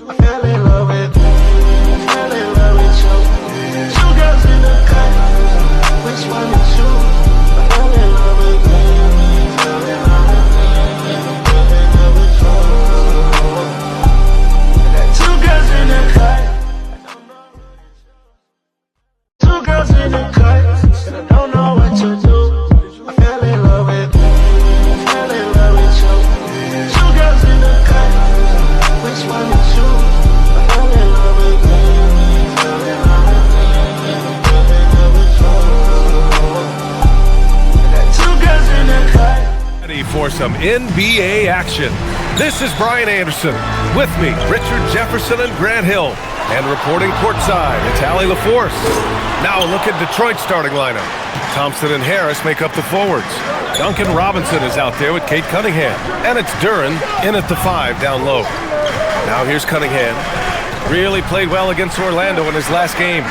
I fell in love with you. I fell in love with you. Two girls in the cut. Which one is you? I fell in love with you. I fell in love with you. I fell in love with you. I got two girls in the cut. Two girls in the cut. And I don't know what to do. I fell in love with you. I fell in love with you. Two girls in the cut. Which one is you? I fell in love with you. I fell in love with you. I fell in love with you. I got two girls in the cut. Ready for some NBA action. This is Brian Anderson. With me, Richard Jefferson and Grant Hill. And reporting courtside, it's Allie LaForce. Now a look at Detroit's starting lineup. Thompson and Harris make up the forwards. Duncan Robinson is out there with Cade Cunningham. And it's Duren in at the 5 down low. Now here's Cunningham. Really played well against Orlando in his last game.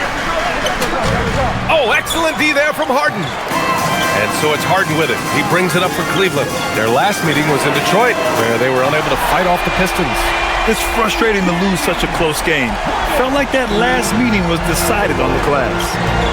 Oh, excellent D there from Harden. And so it's Harden with it. He brings it up for Cleveland. Their last meeting was in Detroit, where they were unable to fight off the Pistons. It's frustrating to lose such a close game. Felt like that last meeting was decided on the glass.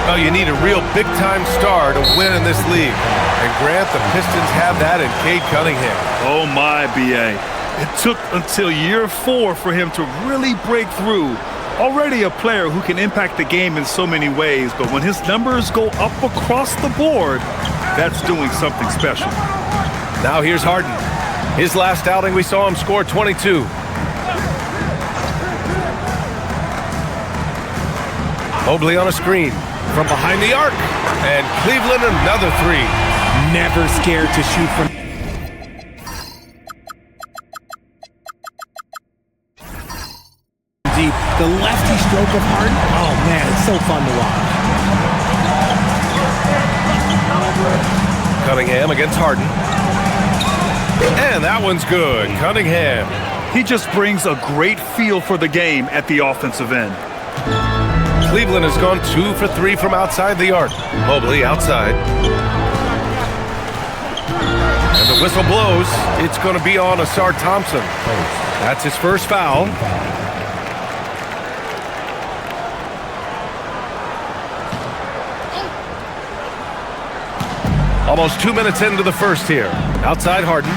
Well, you need a real big-time star to win in this league. And Grant, the Pistons have that in Cade Cunningham. Oh my, B.A. It took until year 4 for him to really break through. Already a player who can impact the game in so many ways, but when his numbers go up across the board, that's doing something special. Now here's Harden. His last outing, we saw him score 22. Mobley on a screen from behind the arc. And Cleveland another 3. Never scared to shoot from deep. The lefty stroke of Harden. Oh man, it's so fun to watch. Cunningham against Harden. And that one's good. Cunningham. He just brings a great feel for the game at the offensive end. Cleveland has gone 2 for 3 from outside the arc. Mobley outside. And the whistle blows. It's going to be on Asar Thompson. That's his first foul. Almost 2 minutes into the first here. Outside Harden.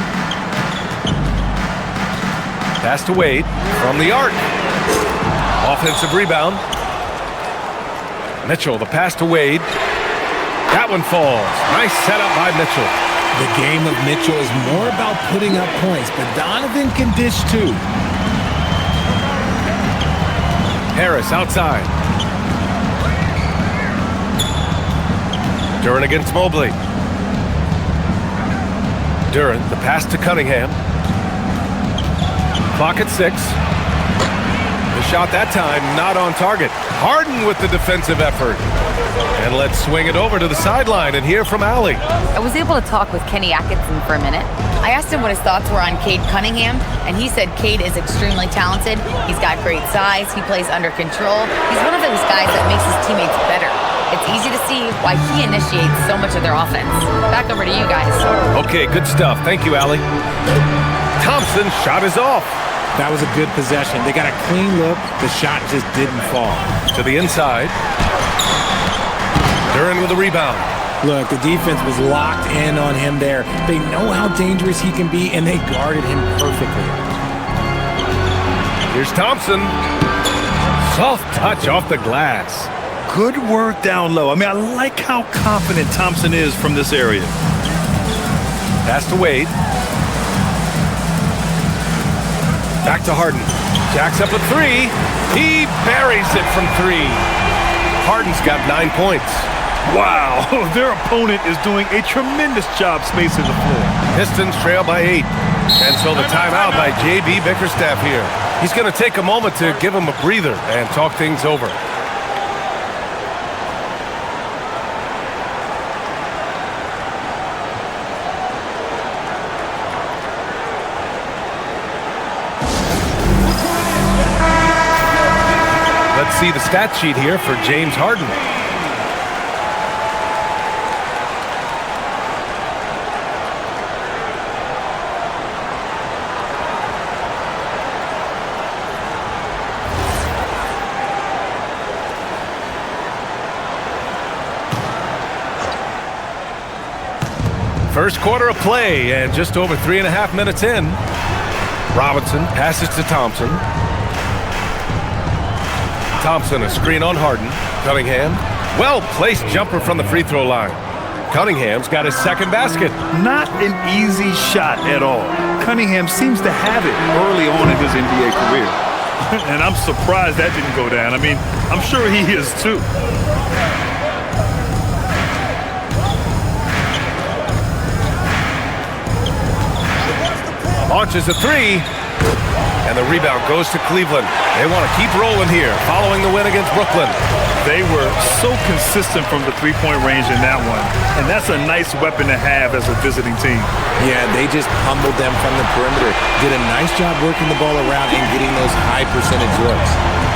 Pass to Wade from the arc. Offensive rebound. Mitchell, the pass to Wade. That one falls. Nice setup by Mitchell. The game of Mitchell is more about putting up points, but Donovan can dish too. Harris outside. Duren against Mobley. Duren, the pass to Cunningham. Clock at 6. The shot that time not on target. Harden with the defensive effort. And let's swing it over to the sideline and hear from Allie. I was able to talk with Kenny Atkinson for a minute. I asked him what his thoughts were on Cade Cunningham, and he said Cade is extremely talented. He's got great size. He plays under control. He's one of those guys that makes his teammates better. It's easy to see why he initiates so much of their offense. Back over to you guys. Okay, good stuff. Thank you, Allie. Thompson's shot is off. That was a good possession. They got a clean look. The shot just didn't fall. To the inside. Duren with a rebound. Look, the defense was locked in on him there. They know how dangerous he can be, and they guarded him perfectly. Here's Thompson. Soft touch off the glass. Good work down low. I mean, I like how confident Thompson is from this area. Pass to Wade. Back to Harden. Jacks up a 3. He buries it from 3. Harden's got 9 points. Wow, their opponent is doing a tremendous job spacing the floor. Pistons trail by 8. And so the timeout by J.B. Bickerstaff here. He's going to take a moment to give him a breather and talk things over. Let's see the stat sheet here for James Harden. First quarter of play and just over 3.5 minutes in. Robinson passes to Thompson. Thompson, a screen on Harden. Cunningham, well-placed jumper from the free throw line. Cunningham's got his second basket. Not an easy shot at all. Cunningham seems to have it early on in his NBA career. And I'm surprised that didn't go down. I mean, I'm sure he is too. Launches a three, and the rebound goes to Cleveland. They want to keep rolling here, following the win against Brooklyn. They were so consistent from the three-point range in that one, and that's a nice weapon to have as a visiting team. Yeah, they just pummeled them from the perimeter. Did a nice job working the ball around and getting those high percentage looks.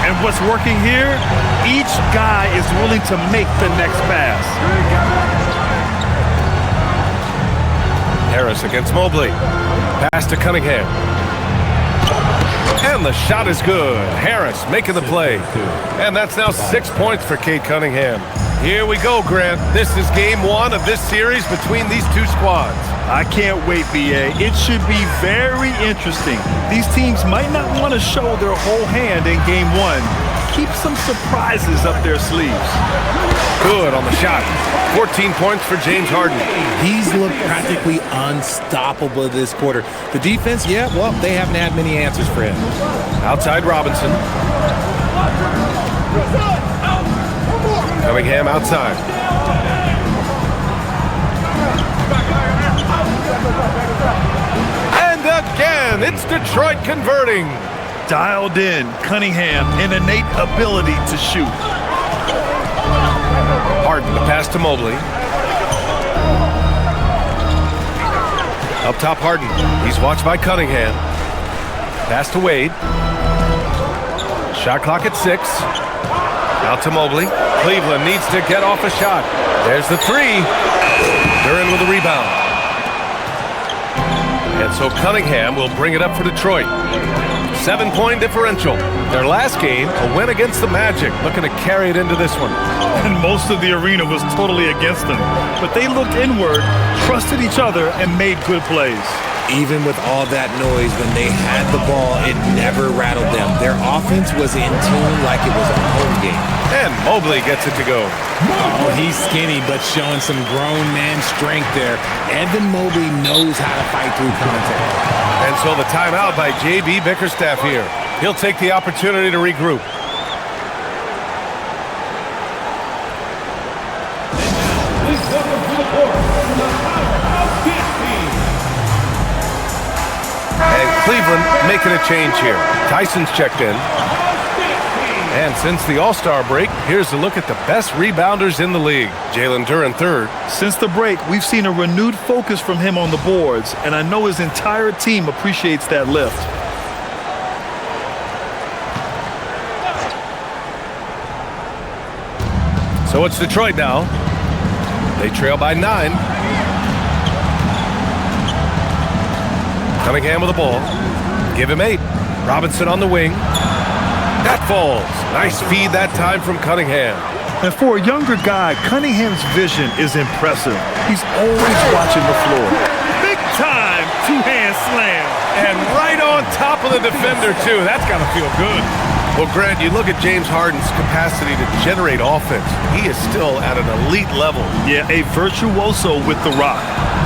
And what's working here? Each guy is willing to make the next pass. Harris against Mobley. Pass to Cunningham. And the shot is good. Harris making the play. And that's now 6 points for Cade Cunningham. Here we go, Grant. This is game one of this series between these two squads. I can't wait, B.A. It should be very interesting. These teams might not want to show their whole hand in game one. Keep some surprises up their sleeves. Good on the shot. 14 points for James Harden. He's looked practically unstoppable this quarter. The defense, yeah, well, they haven't had many answers for him. Outside Robinson. Cunningham outside. And again, it's Detroit converting. Dialed in, Cunningham, an innate ability to shoot. Harden, the pass to Mobley. Up top, Harden. He's watched by Cunningham. Pass to Wade. Shot clock at 6. Out to Mobley. Cleveland needs to get off a shot. There's the three. They're in with a rebound. And so Cunningham will bring it up for Detroit. 7-point differential. Their last game, a win against the Magic, looking to carry it into this one. And most of the arena was totally against them. But they looked inward, trusted each other, and made good plays. Even with all that noise, when they had the ball, it never rattled them. Their offense was in tune like it was a home game. And Mobley gets it to go. Oh, he's skinny, but showing some grown man strength there. Evan Mobley knows how to fight through contact. And so the timeout by J.B. Bickerstaff here. He'll take the opportunity to regroup. And Cleveland making a change here. Tyson's checked in. And since the All-Star break, here's a look at the best rebounders in the league. Jalen Duren third. Since the break, we've seen a renewed focus from him on the boards, and I know his entire team appreciates that lift. So it's Detroit now. They trail by 9. Cunningham with the ball. Give him 8. Robinson on the wing. That falls. Nice feed that time from Cunningham. And for a younger guy, Cunningham's vision is impressive. He's always watching the floor. Big time two-hand slam. And right on top of the defender, too. That's got to feel good. Well, Grant, you look at James Harden's capacity to generate offense. He is still at an elite level. Yeah, a virtuoso with the rock.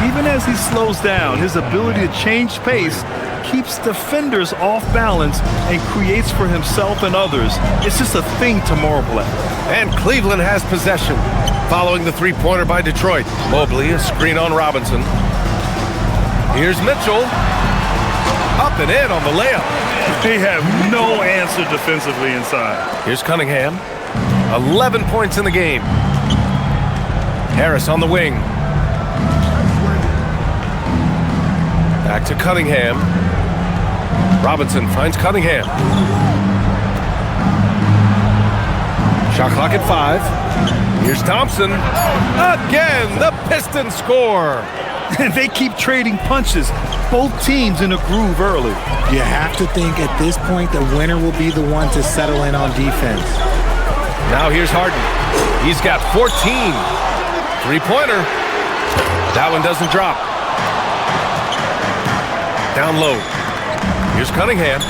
Even as he slows down, his ability to change pace keeps defenders off balance and creates for himself and others. It's just a thing to marvel at. And Cleveland has possession. Following the three-pointer by Detroit. Mobley, a screen on Robinson. Here's Mitchell. Up and in on the layup. They have no answer defensively inside. Here's Cunningham. 11 points in the game. Harris on the wing. Back to Cunningham. Robinson finds Cunningham. Shot clock at 5. Here's Thompson. Again, the Pistons score. And they keep trading punches. Both teams in a groove early. You have to think at this point the winner will be the one to settle in on defense. Now here's Harden. He's got 14. Three-pointer. That one doesn't drop. Down low. Here's Cunningham.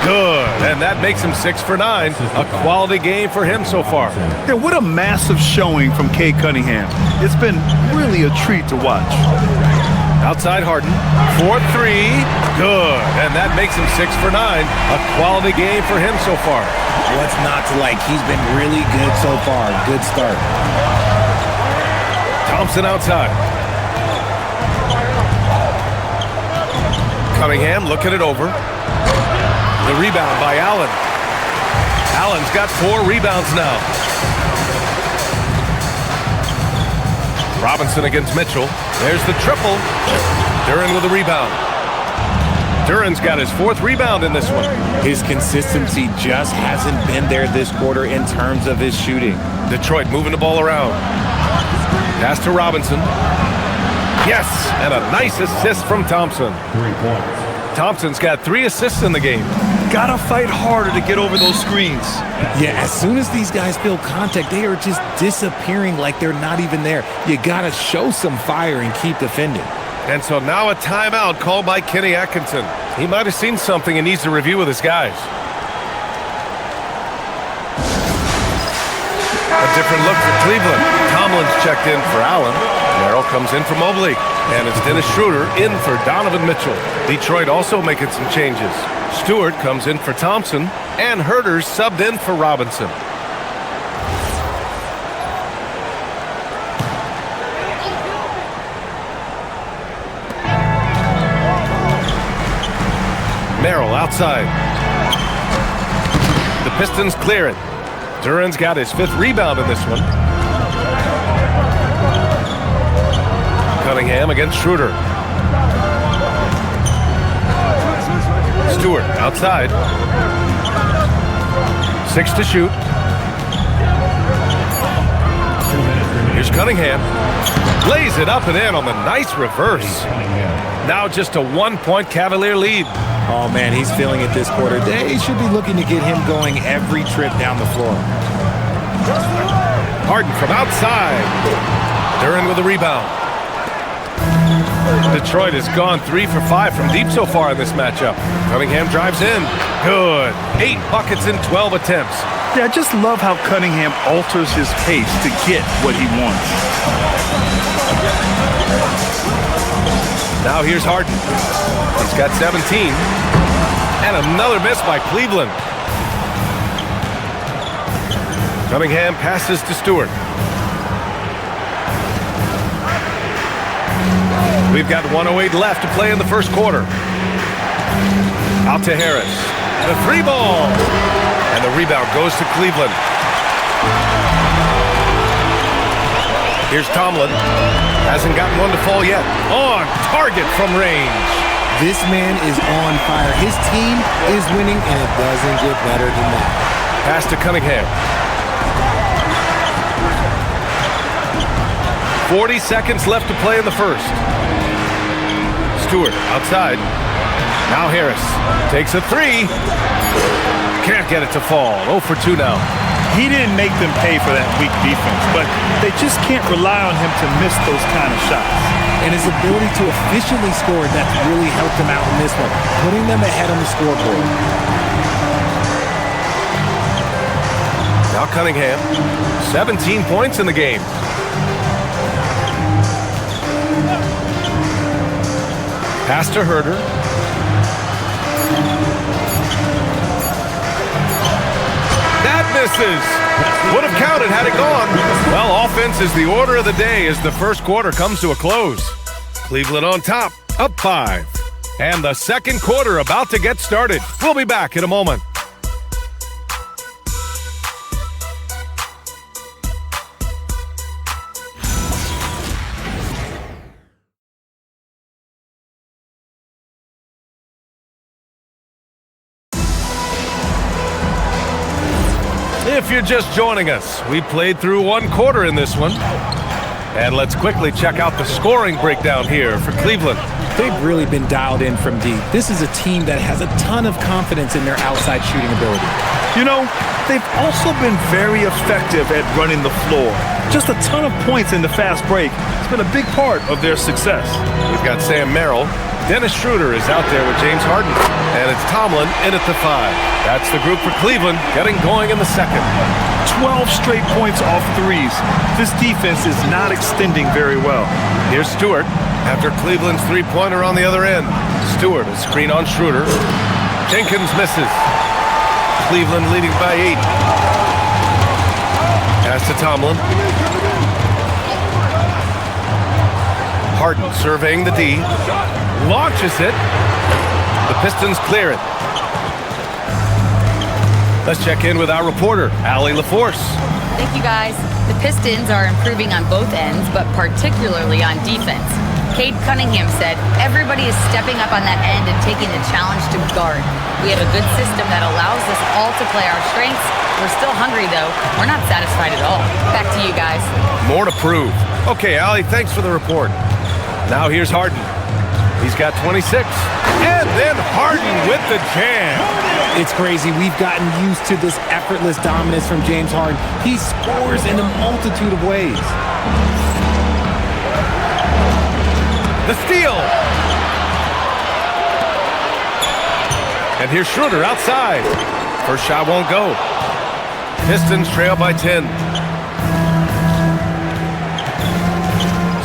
Good, and that makes him 6 for 9. A quality game for him so far. Yeah, what a massive showing from Cade Cunningham. It's been really a treat to watch. Outside Harden. 4-3. Good, and that makes him 6 for 9. A quality game for him so far. What's not to like? He's been really good so far. Good start. Thompson outside. Cunningham looking it over. The rebound by Allen. Allen's got 4 rebounds now. Robinson against Mitchell. There's the triple. Duren with a rebound. Duren's got his 4th rebound in this one. His consistency just hasn't been there this quarter in terms of his shooting. Detroit moving the ball around. Pass to Robinson. Yes, and a nice assist from Thompson. 3 points. Thompson's got 3 assists in the game. Gotta fight harder to get over those screens. Yeah, as soon as these guys feel contact, they are just disappearing like they're not even there. You gotta show some fire and keep defending. And so now a timeout called by Kenny Atkinson. He might have seen something and needs to review with his guys. A different look for Cleveland. Tomlin's checked in for Allen. Merrill comes in for Mobley. And it's Dennis Schroeder in for Donovan Mitchell. Detroit also making some changes. Stewart comes in for Thompson. And Herter's subbed in for Robinson. Merrill outside. The Pistons clear it. Duren's got his 5th rebound in this one. Cunningham against Schroeder. Stewart outside. 6 to shoot. Here's Cunningham. Lays it up and in on the nice reverse. Now just a 1-point Cavalier lead. Oh, man, he's feeling it this quarter. They should be looking to get him going every trip down the floor. Harden from outside. Duren with a rebound. Detroit has gone 3 for 5 from deep so far in this matchup. Cunningham drives in. Good. 8 buckets in 12 attempts. Yeah, I just love how Cunningham alters his pace to get what he wants. Now here's Harden. He's got 17. And another miss by Cleveland. Cunningham passes to Stewart. We've got 1:08 left to play in the first quarter. Out to Harris. The 3 ball. And the rebound goes to Cleveland. Here's Tomlin. Hasn't gotten one to fall yet. On target from range. This man is on fire. His team is winning, and it doesn't get better than that. Pass to Cunningham. 40 seconds left to play in the first. Stewart outside. Now Harris takes a 3. Can't get it to fall. 0 for 2 now. He didn't make them pay for that weak defense, but they just can't rely on him to miss those kind of shots. And his ability to efficiently score, that's really helped him out in this one, putting them ahead on the scoreboard. Now Cunningham, 17 points in the game. Pass to Herter. That misses. Would have counted had it gone. Well, offense is the order of the day as the first quarter comes to a close. Cleveland on top, up 5. And the second quarter about to get started. We'll be back in a moment. If you're just joining us, we played through 1 quarter in this one. And let's quickly check out the scoring breakdown here for Cleveland. They've really been dialed in from deep. This is a team that has a ton of confidence in their outside shooting ability. You know, they've also been very effective at running the floor. Just a ton of points in the fast break. It's been a big part of their success. We've got Sam Merrill. Dennis Schroeder is out there with James Harden. And it's Tomlin in at the 5. That's the group for Cleveland, getting going in the second. 12 straight points off threes. This defense is not extending very well. Here's Stewart after Cleveland's three-pointer on the other end. Stewart, a screen on Schroeder. Jenkins misses. Cleveland leading by 8. Pass to Tomlin. Harden surveying the D. Launches it. The Pistons clear it. Let's check in with our reporter, Allie LaForce. Thank you, guys. The Pistons are improving on both ends, but particularly on defense. Cade Cunningham said, everybody is stepping up on that end and taking the challenge to guard. We have a good system that allows us all to play our strengths. We're still hungry, though. We're not satisfied at all. Back to you guys. More to prove. Okay, Allie, thanks for the report. Now here's Harden. He's got 26. And then Harden with the jam. It's crazy. We've gotten used to this effortless dominance from James Harden. He scores in a multitude of ways. The steal. And here's Schroeder outside. First shot won't go. Pistons trail by 10.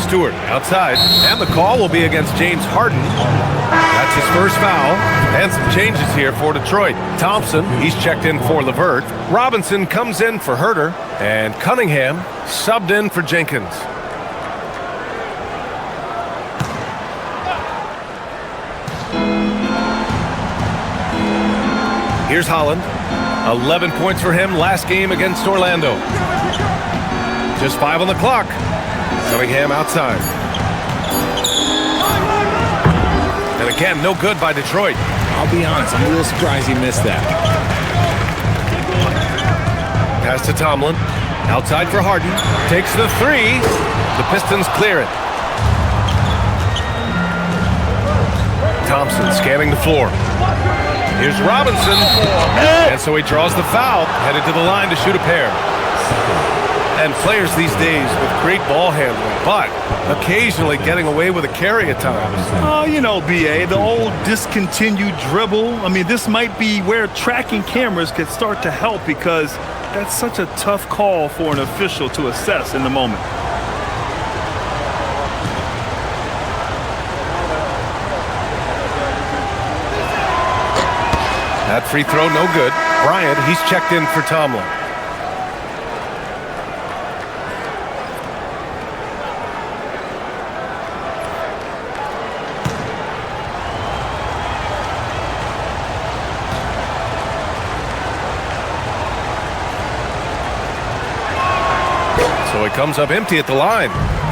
Stewart outside. And the call will be against James Harden. That's his first foul. And some changes here for Detroit. Thompson, he's checked in for LeVert. Robinson comes in for Herter. And Cunningham subbed in for Jenkins. Here's Holland. 11 points for him last game against Orlando. Just 5 on the clock. Cunningham outside. And again, no good by Detroit. I'll be honest, I'm a little surprised he missed that. Pass to Tomlin. Outside for Harden. Takes the 3. The Pistons clear it. Thompson scanning the floor. Here's Robinson. And so he draws the foul, headed to the line to shoot a pair. And players these days with great ball handling, but occasionally getting away with a carry at times. Oh, you know, BA, the old discontinued dribble. I mean, this might be where tracking cameras could start to help because that's such a tough call for an official to assess in the moment. That free throw, no good. Bryant, he's checked in for Tomlin. So he comes up empty at the line.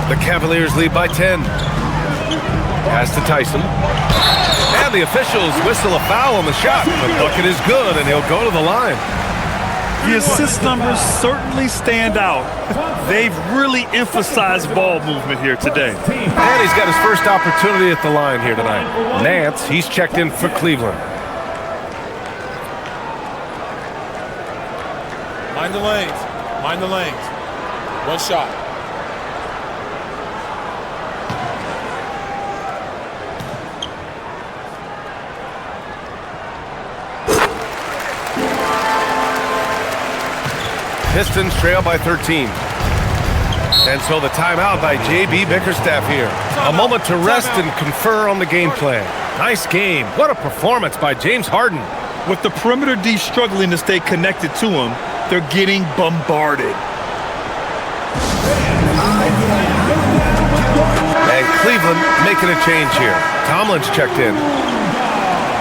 The Cavaliers lead by 10. Pass to Tyson. And the officials whistle a foul on the shot. The bucket is good, and he'll go to the line. The assist numbers certainly stand out. They've really emphasized ball movement here today. And he's got his first opportunity at the line here tonight. Nance, he's checked in for Cleveland. Mind the lanes. Mind the lanes. One shot. Pistons trail by 13. And so the timeout by J.B. Bickerstaff here. A moment to rest and confer on the game plan. Nice game. What a performance by James Harden. With the perimeter D struggling to stay connected to him, they're getting bombarded. And Cleveland making a change here. Tomlin's checked in.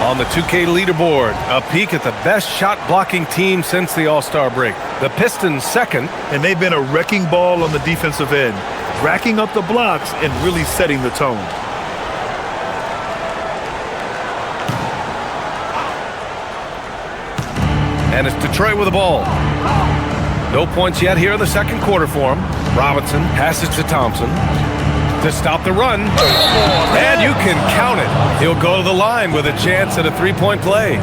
On the 2K leaderboard, a peek at the best shot-blocking team since the All-Star break. The Pistons second. And they've been a wrecking ball on the defensive end, racking up the blocks and really setting the tone. And it's Detroit with the ball. No points yet here in the second quarter for him. Robinson passes to Thompson to stop the run. And you can count it. He'll go to the line with a chance at a three-point play.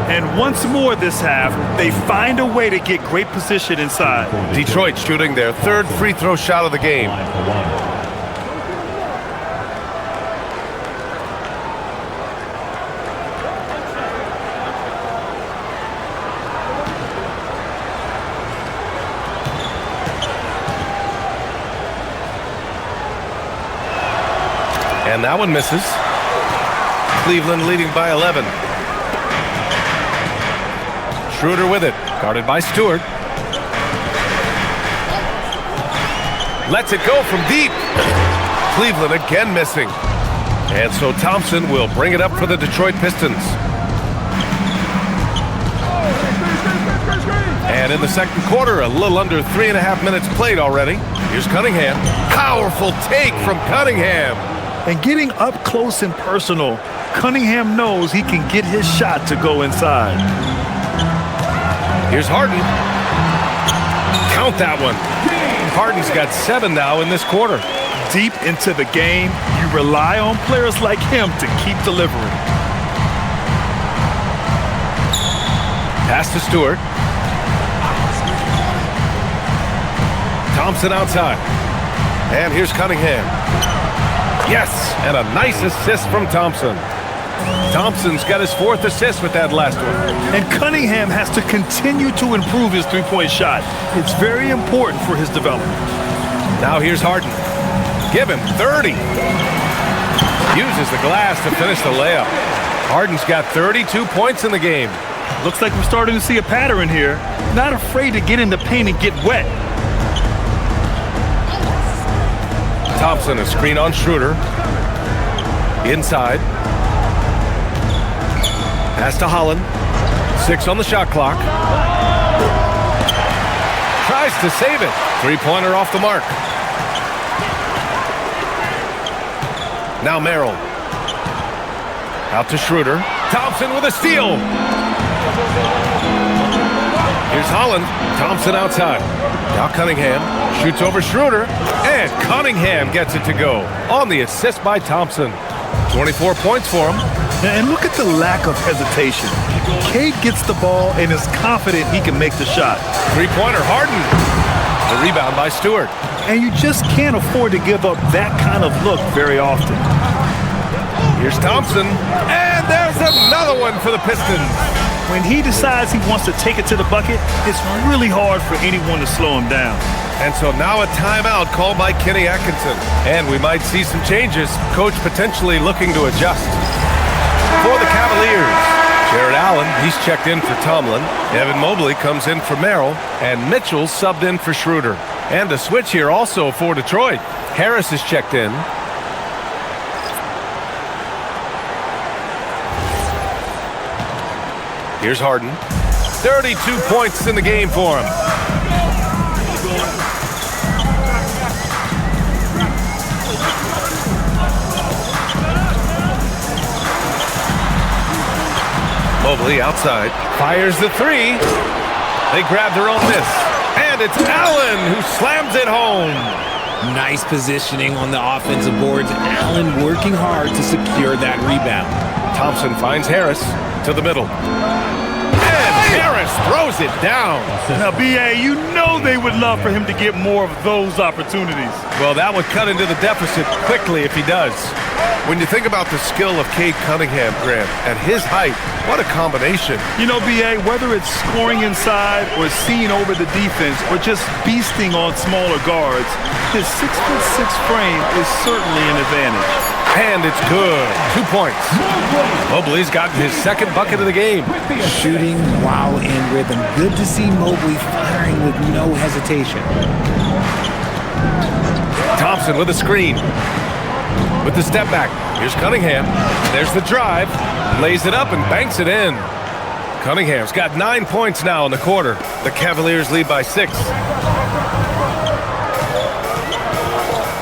And once more this half, they find a way to get great position inside. Detroit shooting their third free throw shot of the game. And that one misses. Cleveland leading by 11. Schroeder with it, guarded by Stewart. Lets it go from deep. Cleveland again missing. And so Thompson will bring it up for the Detroit Pistons. And in the second quarter, a little under 3.5 minutes played already. Here's Cunningham. Powerful take from Cunningham. And getting up close and personal, Cunningham knows he can get his shot to go inside. Here's Harden. Count that one. Harden's got 7 now in this quarter. Deep into the game, you rely on players like him to keep delivering. Pass to Stewart. Thompson outside. And here's Cunningham. Yes, and a nice assist from Thompson. Thompson's got his 4th assist with that last one. And Cunningham has to continue to improve his three-point shot. It's very important for his development. Now here's Harden. Give him 30. Uses the glass to finish the layup. Harden's got 32 points in the game. Looks like we're starting to see a pattern here. Not afraid to get in the paint and get wet. Thompson, a screen on Schroeder. Inside. Pass to Holland. 6 on the shot clock. Tries to save it. Three-pointer off the mark. Now Merrill. Out to Schroeder. Thompson with a steal. Here's Holland. Thompson outside. Now Cunningham shoots over Schroeder. And Cunningham gets it to go on the assist by Thompson. 24 points for him. And look at the lack of hesitation. Cade gets the ball and is confident he can make the shot. Three-pointer, Harden. The rebound by Stewart. And you just can't afford to give up that kind of look very often. Here's Thompson. And there's another one for the Pistons. When he decides he wants to take it to the bucket, it's really hard for anyone to slow him down. And so now a timeout called by Kenny Atkinson. And we might see some changes. Coach potentially looking to adjust. For the Cavaliers, Jared Allen, he's checked in for Tomlin. Evan Mobley comes in for Merrill. And Mitchell subbed in for Schroeder. And a switch here also for Detroit. Harris is checked in. Here's Harden. 32 points in the game for him. Mobley outside. Fires the 3. They grab their own miss. And it's Allen who slams it home. Nice positioning on the offensive boards. Allen working hard to secure that rebound. Thompson finds Harris to the middle. And Harris throws it down. Now, B.A., you know they would love for him to get more of those opportunities. Well, that would cut into the deficit quickly if he does. When you think about the skill of Cade Cunningham, Grant, at his height, what a combination. You know, B.A., whether it's scoring inside or seeing over the defense or just beasting on smaller guards, his 6'6" frame is certainly an advantage. And it's good. 2 points. Mobley's gotten his second bucket of the game. Shooting while in rhythm. Good to see Mobley firing with no hesitation. Thompson with a screen. With the step back. Here's Cunningham. There's the drive. Lays it up and banks it in. Cunningham's got 9 points now in the quarter. The Cavaliers lead by 6.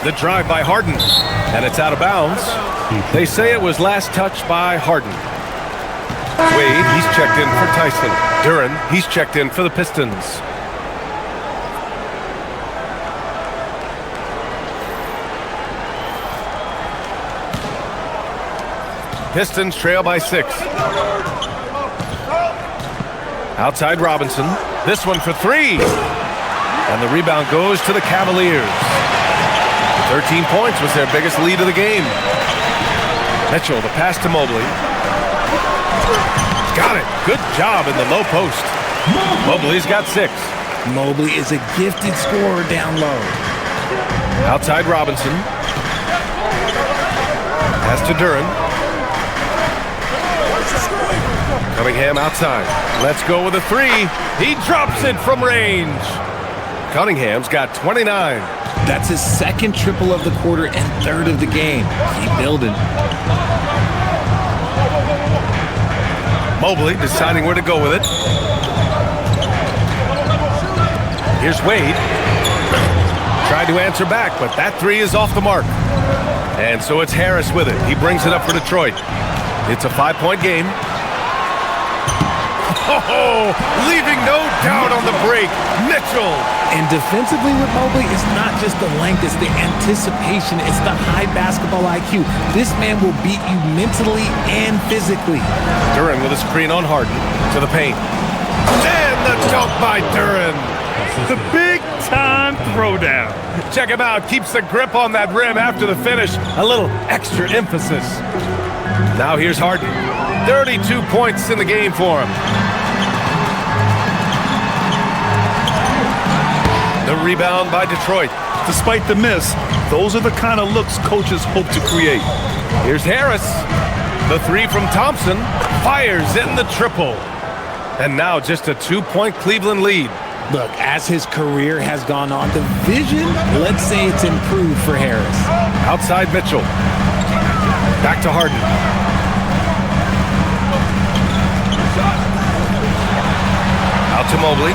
The drive by Harden. And it's out of bounds. They say it was last touched by Harden. Wade, he's checked in for Tyson. Duren, he's checked in for the Pistons. Pistons trail by 6. Outside Robinson. This one for three. And the rebound goes to the Cavaliers. 13 points was their biggest lead of the game. Mitchell, the pass to Mobley. Got it. Good job in the low post. Mobley's got 6. Mobley is a gifted scorer down low. Outside Robinson. Pass to Duren. Cunningham outside. Let's go with a 3. He drops it from range. Cunningham's got 29. That's his second triple of the quarter and third of the game. Keep building. Mobley deciding where to go with it. Here's Wade. Tried to answer back, but that 3 is off the mark. And so it's Harris with it. He brings it up for Detroit. It's a 5-point game. Oh, leaving no doubt on the break. Mitchell. And defensively with Mobley, it's not just the length, it's the anticipation, it's the high basketball IQ. This man will beat you mentally and physically. Duren with a screen on Harden to the paint. And the dunk by Duren. The big-time throwdown. Check him out. Keeps the grip on that rim after the finish. A little extra emphasis. Now here's Harden. 32 points in the game for him. The rebound by Detroit. Despite the miss, those are the kind of looks coaches hope to create. Here's Harris. The 3 from Thompson. Fires in the triple. And now just a 2-point Cleveland lead. Look, as his career has gone on, the vision, let's say it's improved for Harris. Outside Mitchell. Back to Harden. Out to Mobley.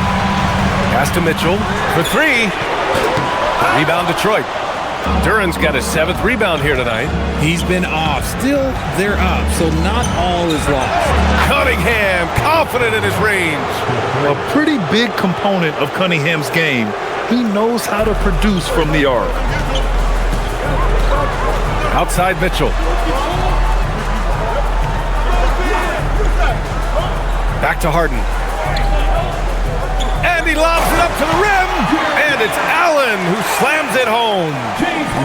Pass to Mitchell for 3. Rebound Detroit. Duren's got his 7th rebound here tonight. He's been off. Still, they're up, so not all is lost. Cunningham, confident in his range. A pretty big component of Cunningham's game. He knows how to produce from the arc. Outside Mitchell. Back to Harden. And he lobs it up to the rim. And it's Allen who slams it home.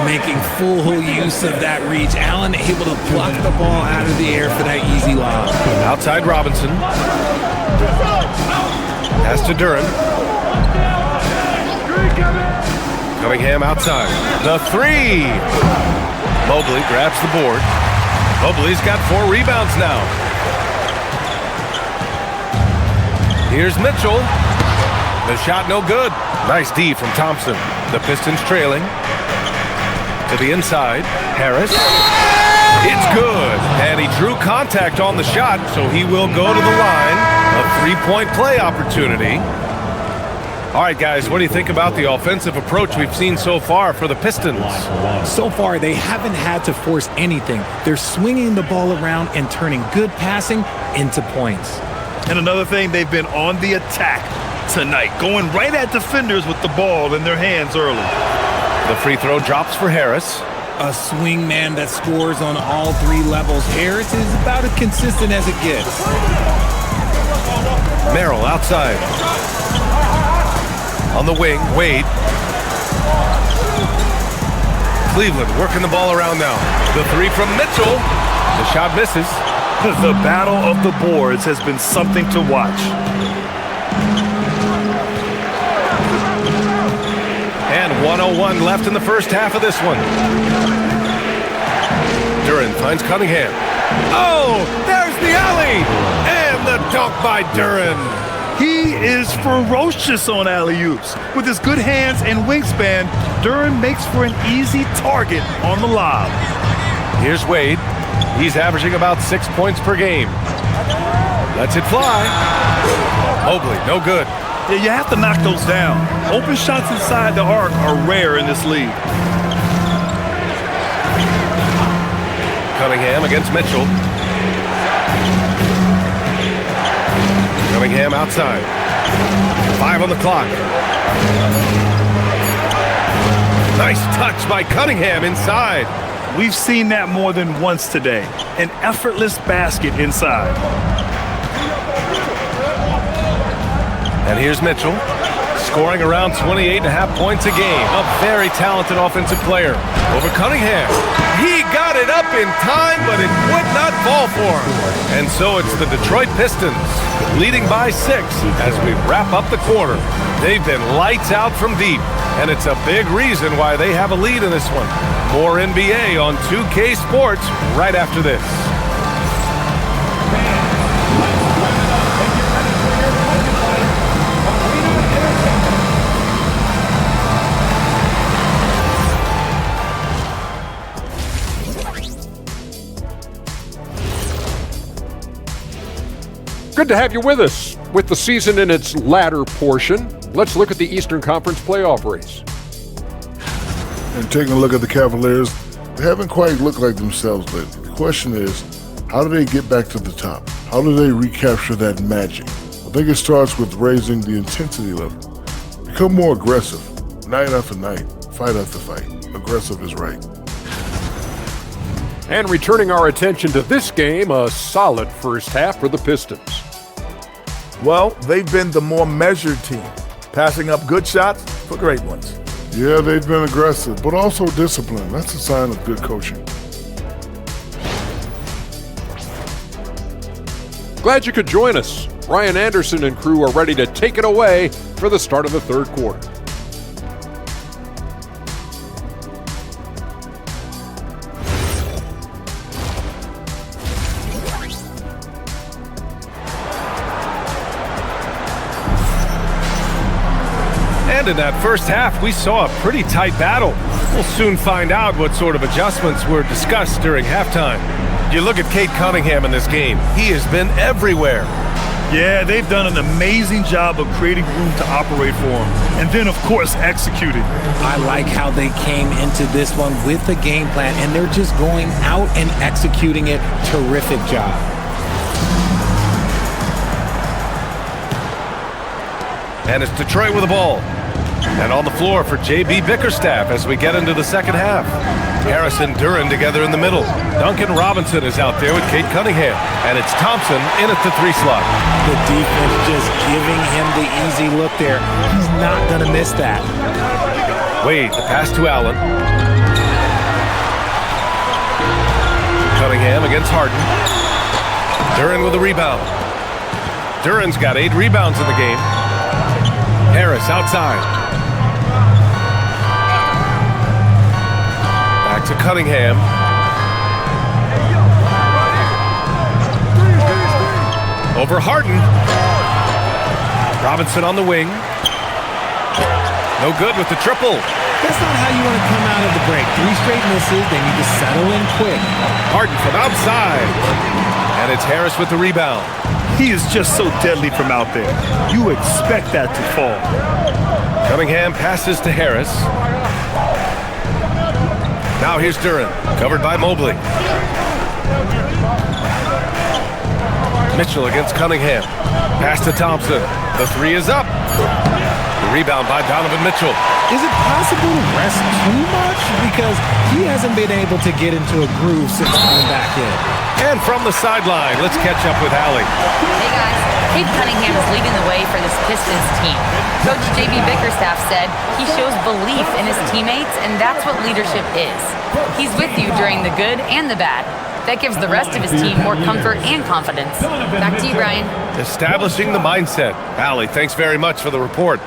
Making full use of that reach. Allen able to block the ball out of the air for that easy lob. Outside Robinson. Pass to Duren. Cunningham outside. The 3. Mobley grabs the board. Mobley's got 4 rebounds now. Here's Mitchell. The shot no good. Nice D from Thompson. The Pistons trailing. To the inside. Harris. It's good. And he drew contact on the shot, so he will go to the line. A 3-point play opportunity. All right, guys, what do you think about the offensive approach we've seen so far for the Pistons? So far, they haven't had to force anything. They're swinging the ball around and turning good passing into points. And another thing, they've been on the attack tonight, going right at defenders with the ball in their hands early. The free throw drops for Harris. A swing man that scores on all 3 levels. Harris is about as consistent as it gets. Merrill outside. On the wing, Wade. Cleveland working the ball around now. The 3 from Mitchell. The shot misses. The battle of the boards has been something to watch. And 1:01 left in the first half of this one. Duren finds Cunningham. Oh, there's the alley! And the dunk by Duren. He is ferocious on alley-oops. With his good hands and wingspan, Duren makes for an easy target on the lob. Here's Wade. He's averaging about 6 points per game. Lets it fly. Mobley, no good. Yeah, you have to knock those down. Open shots inside the arc are rare in this league. Cunningham against Mitchell. Cunningham outside. 5 on the clock. Nice touch by Cunningham inside. We've seen that more than once today. An effortless basket inside. And here's Mitchell, scoring around 28.5 points a game. A very talented offensive player. Over Cunningham. He got it up in time, but it would not fall for him. And so it's the Detroit Pistons leading by 6 as we wrap up the quarter. They've been lights out from deep, and it's a big reason why they have a lead in this one. More NBA on 2K Sports right after this. Good to have you with us. With the season in its latter portion, let's look at the Eastern Conference playoff race. And taking a look at the Cavaliers, they haven't quite looked like themselves lately. The question is, how do they get back to the top? How do they recapture that magic? I think it starts with raising the intensity level. Become more aggressive, night after night, fight after fight. Aggressive is right. And returning our attention to this game, a solid first half for the Pistons. Well, they've been the more measured team, passing up good shots for great ones. Yeah, they've been aggressive, but also disciplined. That's a sign of good coaching. Glad you could join us. Brian Anderson and crew are ready to take it away for the start of the third quarter. And in that first half, we saw a pretty tight battle. We'll soon find out what sort of adjustments were discussed during halftime. You look at Cade Cunningham in this game. He has been everywhere. Yeah, they've done an amazing job of creating room to operate for him. And then, of course, executing. I like how they came into this one with a game plan, and they're just going out and executing it. Terrific job. And it's Detroit with the ball. And on the floor for J.B. Bickerstaff as we get into the second half. Harris and Duran together in the middle. Duncan Robinson is out there with Cade Cunningham. And it's Thompson in at the 3 slot. The defense just giving him the easy look there. He's not going to miss that. Wade, the pass to Allen. Cunningham against Harden. Duran with a rebound. Duran's got 8 rebounds in the game. Harris outside. Back to Cunningham. Over Harden. Robinson on the wing. No good with the triple. That's not how you want to come out of the break. 3 straight misses. They need to settle in quick. Harden from outside. And it's Harris with the rebound. He is just so deadly from out there. You expect that to fall. Cunningham passes to Harris. Now here's Duran, covered by Mobley. Mitchell against Cunningham. Pass to Thompson. The 3 is up. The rebound by Donovan Mitchell. Is it possible to rest too much? Because he hasn't been able to get into a groove since coming back in. And from the sideline, let's catch up with Allie. Hey guys, Cade Cunningham is leading the way for this Pistons team. Coach J.B. Bickerstaff said he shows belief in his teammates, and that's what leadership is. He's with you during the good and the bad. That gives the rest of his team more comfort and confidence. Back to you, Brian. Establishing the mindset. Allie, thanks very much for the report.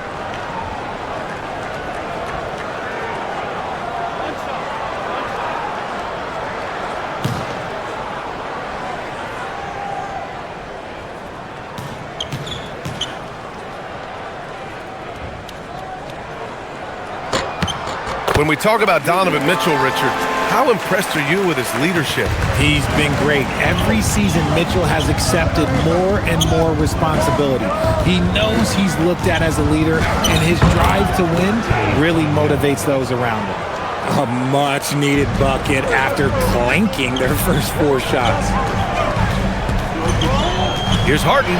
When we talk about Donovan Mitchell, Richard, how impressed are you with his leadership? He's been great. Every season, Mitchell has accepted more and more responsibility. He knows he's looked at as a leader, and his drive to win really motivates those around him. A much-needed bucket after clanking their first 4 shots. Here's Harden.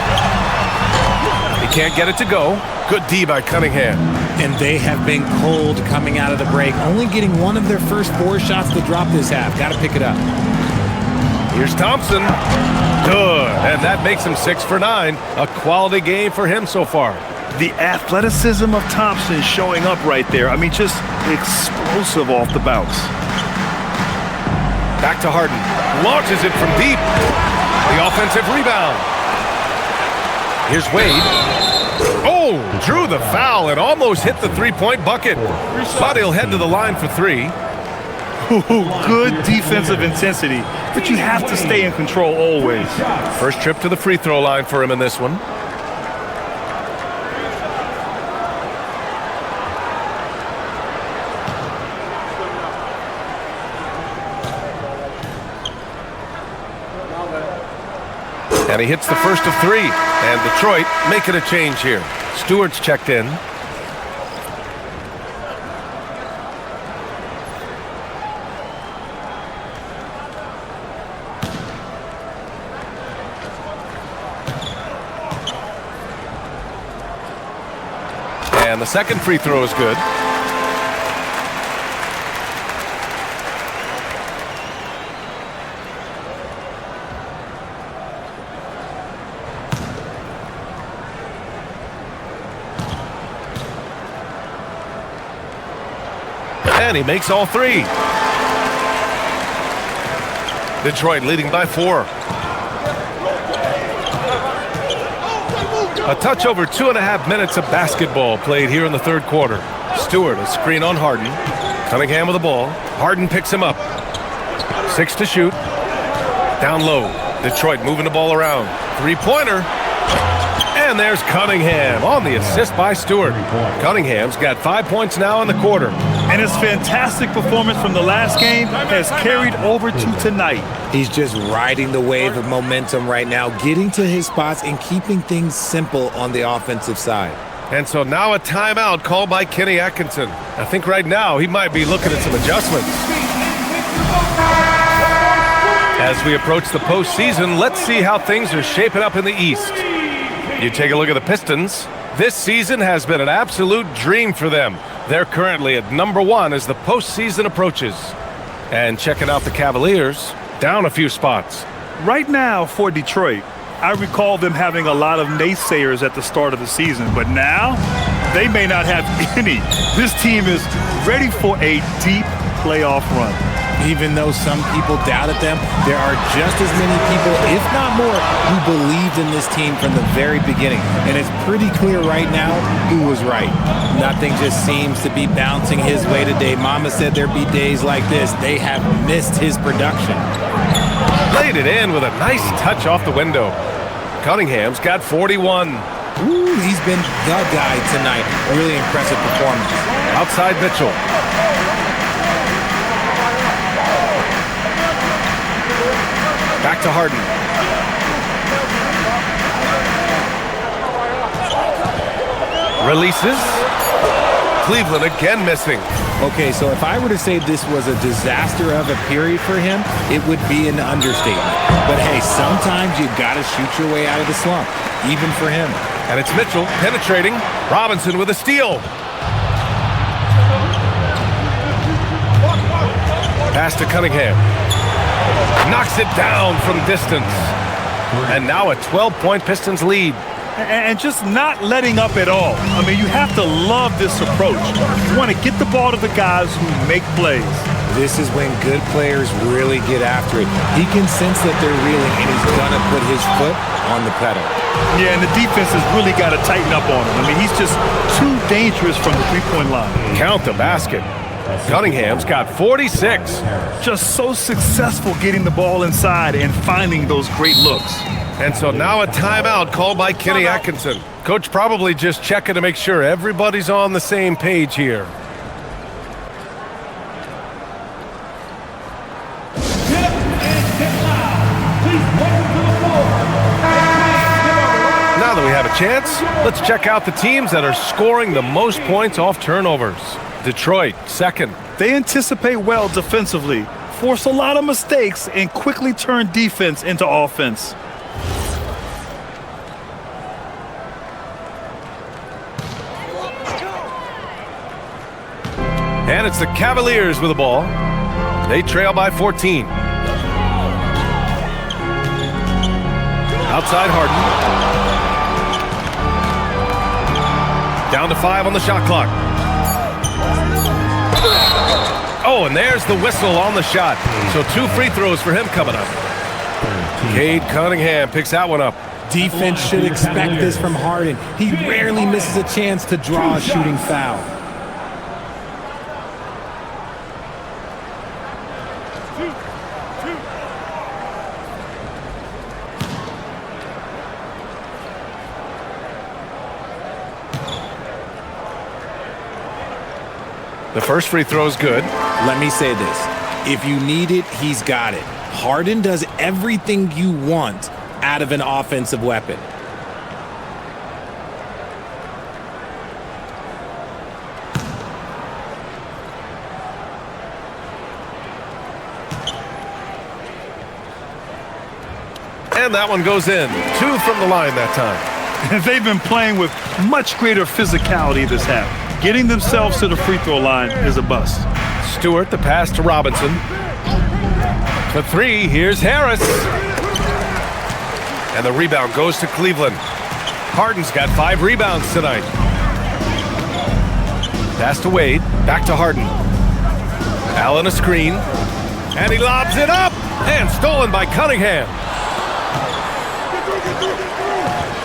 He can't get it to go. Good D by Cunningham. And they have been cold coming out of the break, only getting one of their first 4 shots to drop this half. Got to pick it up. Here's Thompson. Good. And that makes him 6 for 9. A quality game for him so far. The athleticism of Thompson showing up right there. I mean, just explosive off the bounce. Back to Harden. Launches it from deep. The offensive rebound. Here's Wade. Oh, drew the foul and almost hit the three-point bucket. But he'll head to the line for three. Ooh, good defensive intensity, but you have to stay in control always. First trip to the free throw line for him in this one. And he hits the first of three. And Detroit making a change here. Stewart's checked in. And the second free throw is good. And he makes all three. Detroit leading by 4. A touch over 2.5 minutes of basketball played here in the third quarter. Stewart, a screen on Harden. Cunningham with the ball. Harden picks him up. 6 to shoot. Down low. Detroit moving the ball around. Three-pointer. And there's Cunningham on the assist by Stewart. Cunningham's got 5 points now in the quarter. And his fantastic performance from the last game has carried over to tonight. He's just riding the wave of momentum right now, getting to his spots and keeping things simple on the offensive side. And so now a timeout called by Kenny Atkinson. I think right now he might be looking at some adjustments. As we approach the postseason, let's see how things are shaping up in the East. You take a look at the Pistons. This season has been an absolute dream for them. They're currently at #1 as the postseason approaches. And checking out the Cavaliers, down a few spots. Right now for Detroit, I recall them having a lot of naysayers at the start of the season, but now they may not have any. This team is ready for a deep playoff run. Even though some people doubted them, there are just as many people, if not more, who believed in this team from the very beginning. And it's pretty clear right now who was right. Nothing just seems to be bouncing his way today. Mama said there'd be days like this. They have missed his production. Laid it in with a nice touch off the window. Cunningham's got 41. Ooh, he's been the guy tonight. A really impressive performance. Outside Mitchell. Back to Harden. Releases. Cleveland again missing. Okay, so if I were to say this was a disaster of a period for him, it would be an understatement. But hey, sometimes you gotta shoot your way out of the slump, even for him. And it's Mitchell penetrating. Robinson with a steal. Pass to Cunningham. Knocks it down from distance. And now a 12-point Pistons lead. And just not letting up at all. I mean, you have to love this approach. You want to get the ball to the guys who make plays. This is when good players really get after it. He can sense that they're reeling, and he's going to put his foot on the pedal. Yeah, and the defense has really got to tighten up on him. I mean, he's just too dangerous from the three-point line. Count the basket. Cunningham's got 46. Just so successful getting the ball inside and finding those great looks. And so now a timeout called by Kenny Atkinson. Coach probably just checking to make sure everybody's on the same page here. Now that we have a chance, let's check out the teams that are scoring the most points off turnovers. Detroit, second. They anticipate well defensively, force a lot of mistakes, and quickly turn defense into offense. And it's the Cavaliers with the ball. They trail by 14. Outside Harden. Down to 5 on the shot clock. Oh, and there's the whistle on the shot. So 2 free throws for him coming up. Cade Cunningham picks that one up. Defense should expect this from Harden. He rarely misses a chance to draw a shooting foul. The first free throw is good. Let me say this. If you need it, he's got it. Harden does everything you want out of an offensive weapon. And that one goes in. 2 from the line that time. And they've been playing with much greater physicality this half. Getting themselves to the free throw line is a bust. Stewart, the pass to Robinson. For 3, here's Harris. And the rebound goes to Cleveland. Harden's got 5 rebounds tonight. Pass to Wade, back to Harden. Allen a screen. And he lobs it up. And stolen by Cunningham.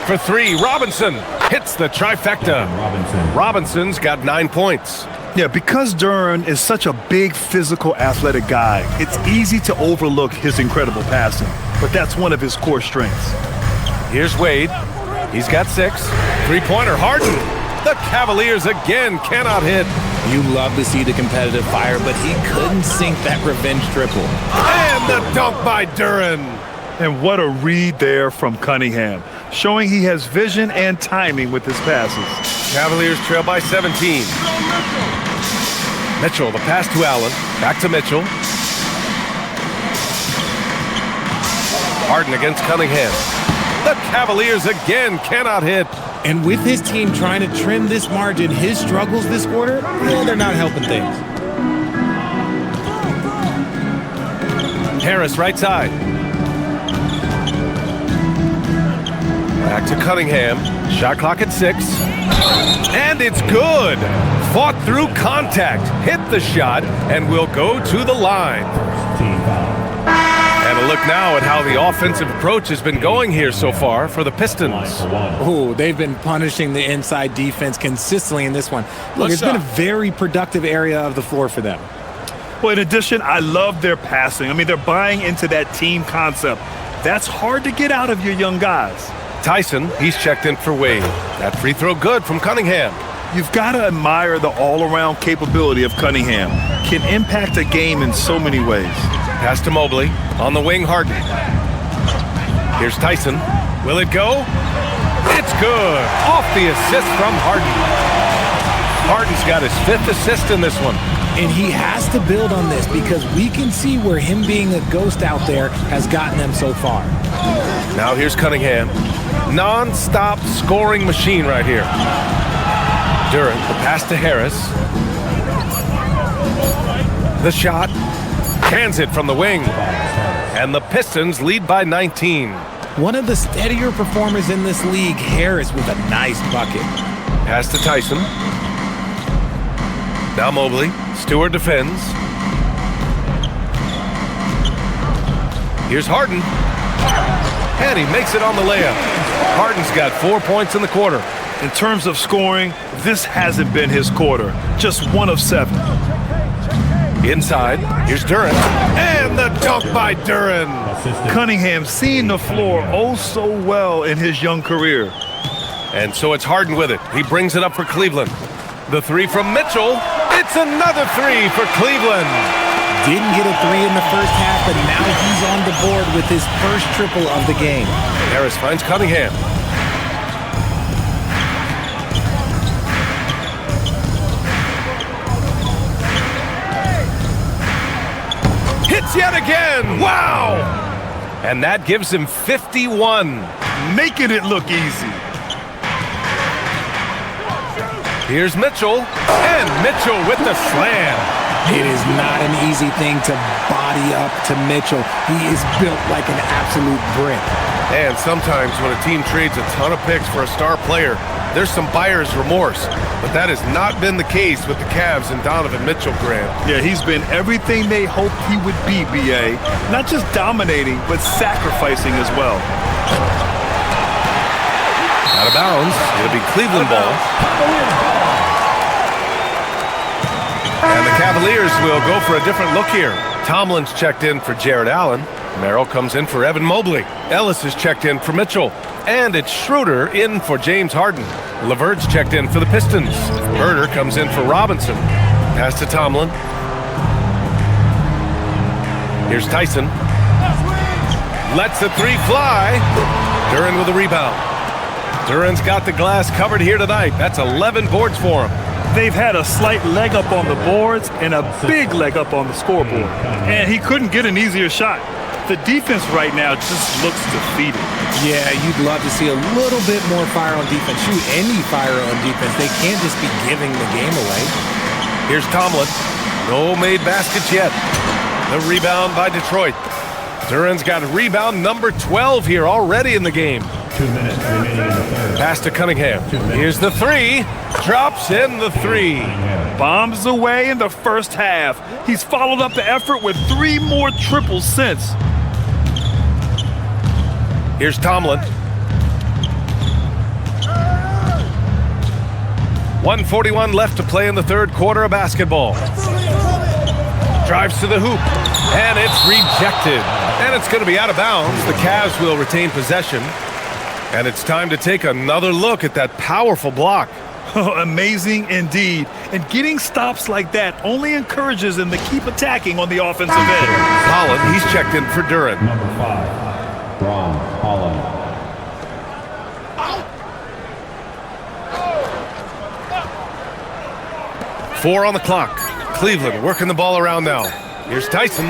For 3, Robinson hits the trifecta. Robinson's got 9 points. Yeah, because Duren is such a big, physical, athletic guy, it's easy to overlook his incredible passing, but that's one of his core strengths. Here's Wade. He's got 6. Three-pointer, Harden. The Cavaliers again cannot hit. You love to see the competitive fire, but he couldn't sink that revenge triple. And the dunk by Duren. And what a read there from Cunningham, showing he has vision and timing with his passes. Cavaliers trail by 17. Mitchell, the pass to Allen. Back to Mitchell. Harden against Cunningham. The Cavaliers again cannot hit. And with his team trying to trim this margin, his struggles this quarter, they're not helping things. Harris, right side. Back to Cunningham. Shot clock at 6. And it's good. Fought through contact. Hit the shot and will go to the line. And a look now at how the offensive approach has been going here so far for the Pistons. Oh, they've been punishing the inside defense consistently in this one. Look, it's been a very productive area of the floor for them. Well, in addition, I love their passing. I mean, they're buying into that team concept. That's hard to get out of your young guys. Tyson, he's checked in for Wade. That free throw good from Cunningham. You've got to admire the all-around capability of Cunningham. Can impact a game in so many ways. Pass to Mobley. On the wing, Harden. Here's Tyson. Will it go? It's good. Off the assist from Harden. Harden's got his 5th assist in this one. And he has to build on this because we can see where him being a ghost out there has gotten them so far. Now here's Cunningham. Non-stop scoring machine right here. Duren, the pass to Harris. The shot. Cans it from the wing. And the Pistons lead by 19. One of the steadier performers in this league, Harris, with a nice bucket. Pass to Tyson. Now Mobley. Stewart defends. Here's Harden. And he makes it on the layup. Harden's got 4 points in the quarter. In terms of scoring, this hasn't been his quarter. Just 1 of 7. Inside, here's Duren. And the dunk by Duren. Cunningham seeing the floor oh so well in his young career. And so it's Harden with it. He brings it up for Cleveland. The 3 from Mitchell. It's another 3 for Cleveland. Didn't get a 3 in the first half, but now he's on the board with his first triple of the game. Harris finds Cunningham. Hits yet again. Wow! And that gives him 51. Making it look easy. Here's Mitchell. And Mitchell with the slam. It is not an easy thing to body up to Mitchell. He is built like an absolute brick. And sometimes when a team trades a ton of picks for a star player, there's some buyer's remorse. But that has not been the case with the Cavs and Donovan Mitchell, Grant. Yeah, he's been everything they hoped he would be, B.A. Not just dominating, but sacrificing as well. Out of bounds. It'll be Cleveland ball. And the Cavaliers will go for a different look here. Tomlin's checked in for Jared Allen. Merrill comes in for Evan Mobley. Ellis is checked in for Mitchell. And it's Schroeder in for James Harden. LeVert's checked in for the Pistons. Herder comes in for Robinson. Pass to Tomlin. Here's Tyson. Lets the three fly. Duren with a rebound. Duren's got the glass covered here tonight. That's 11 boards for him. They've had a slight leg up on the boards and a big leg up on the scoreboard. And he couldn't get an easier shot. The defense right now just looks defeated. Yeah, you'd love to see a little bit more fire on defense. Shoot, any fire on defense. They can't just be giving the game away. Here's Tomlin. No made baskets yet. The rebound by Detroit. Duren's got rebound number 12 here already in the game. 2 minutes remaining in the third. Pass to Cunningham. Here's the three. Drops in the three. Bombs away in the first half. He's followed up the effort with 3 more triples since. Here's Tomlin. 1:41 left to play in the third quarter of basketball. Drives to the hoop. And it's rejected. And it's going to be out of bounds. The Cavs will retain possession. And it's time to take another look at that powerful block. Amazing indeed. And getting stops like that only encourages them to keep attacking on the offensive end. Holland, he's checked in for Duren. Number 5, Ron Holland. 4 on the clock. Cleveland working the ball around now. Here's Tyson.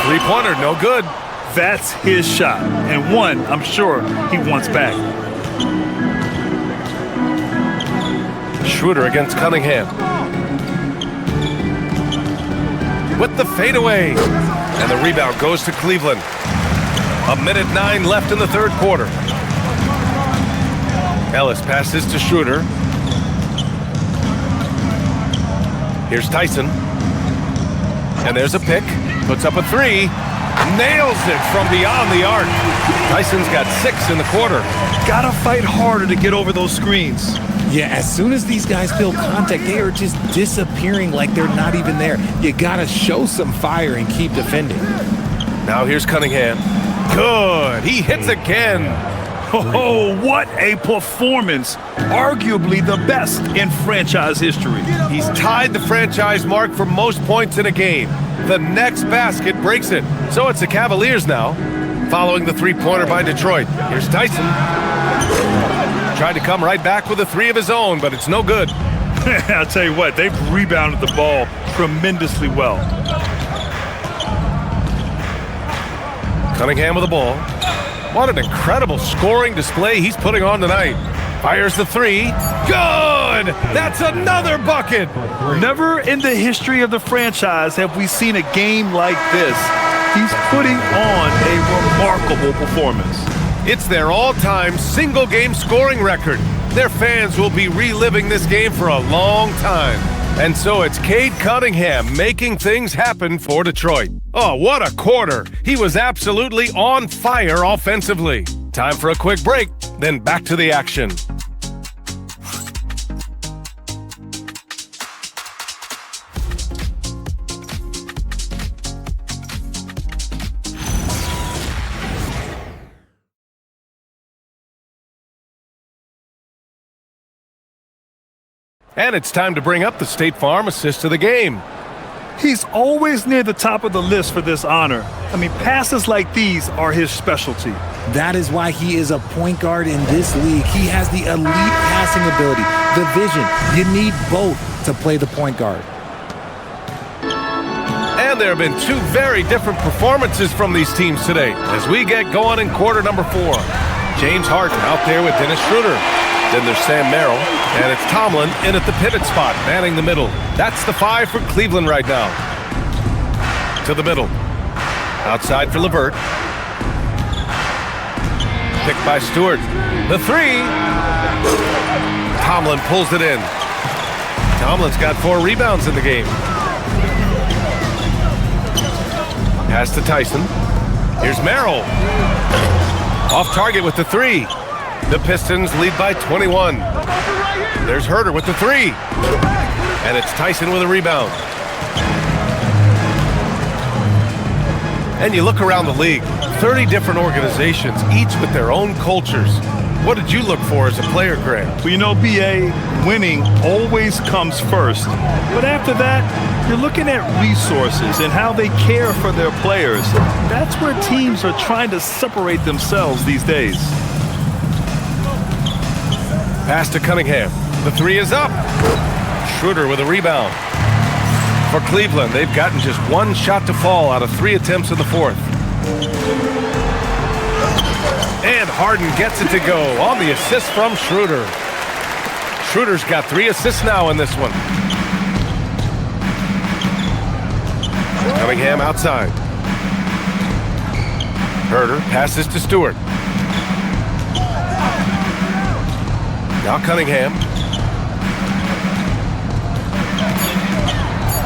Three-pointer, no good. That's his shot, and one I'm sure he wants back. Schroeder against Cunningham. With the fadeaway. And the rebound goes to Cleveland. 1:09 left in the third quarter. Ellis passes to Schroeder. Here's Tyson. And there's a pick. Puts up a three. Nails it from beyond the arc. Tyson's got 6 in the quarter. Gotta fight harder to get over those screens. Yeah, as soon as these guys feel contact, they are just disappearing like they're not even there. You gotta show some fire and keep defending. Now here's Cunningham. Good. He hits again. Oh, what a performance. Arguably the best in franchise history. He's tied the franchise mark for most points in a game. The next basket breaks it. So it's the Cavaliers now, following the three-pointer by Detroit. Here's Tyson. Tried to come right back with a three of his own, but it's no good. I'll tell you what, they've rebounded the ball tremendously well. Cunningham with the ball. What an incredible scoring display he's putting on tonight. Fires the three. Good! That's another bucket! Never in the history of the franchise have we seen a game like this. He's putting on a remarkable performance. It's their all-time single-game scoring record. Their fans will be reliving this game for a long time. And so it's Cade Cunningham making things happen for Detroit. Oh, what a quarter. He was absolutely on fire offensively. Time for a quick break, then back to the action. And it's time to bring up the State Farm assist of the game. He's always near the top of the list for this honor. I mean, passes like these are his specialty. That is why he is a point guard in this league. He has the elite passing ability, the vision. You need both to play the point guard. And there have been two very different performances from these teams today as we get going in quarter number 4. James Harden out there with Dennis Schroeder. Then there's Sam Merrill, and it's Tomlin in at the pivot spot, manning the middle. That's the 5 for Cleveland right now. To the middle. Outside for LeVert. Picked by Stewart. The three. Tomlin pulls it in. Tomlin's got 4 rebounds in the game. Pass to Tyson. Here's Merrill. Off target with the three. The Pistons lead by 21. There's Herter with the three. And it's Tyson with a rebound. And you look around the league, 30 different organizations, each with their own cultures. What did you look for as a player, Grant? Well, you know, BA, winning always comes first. But after that, you're looking at resources and how they care for their players. That's where teams are trying to separate themselves these days. Pass to Cunningham. The three is up. Schroeder with a rebound. For Cleveland, they've gotten just 1 shot to fall out of 3 attempts in the fourth. And Harden gets it to go on the assist from Schroeder. Schroeder's got 3 assists now in this one. Cunningham outside. Herter passes to Stewart. Now Cunningham.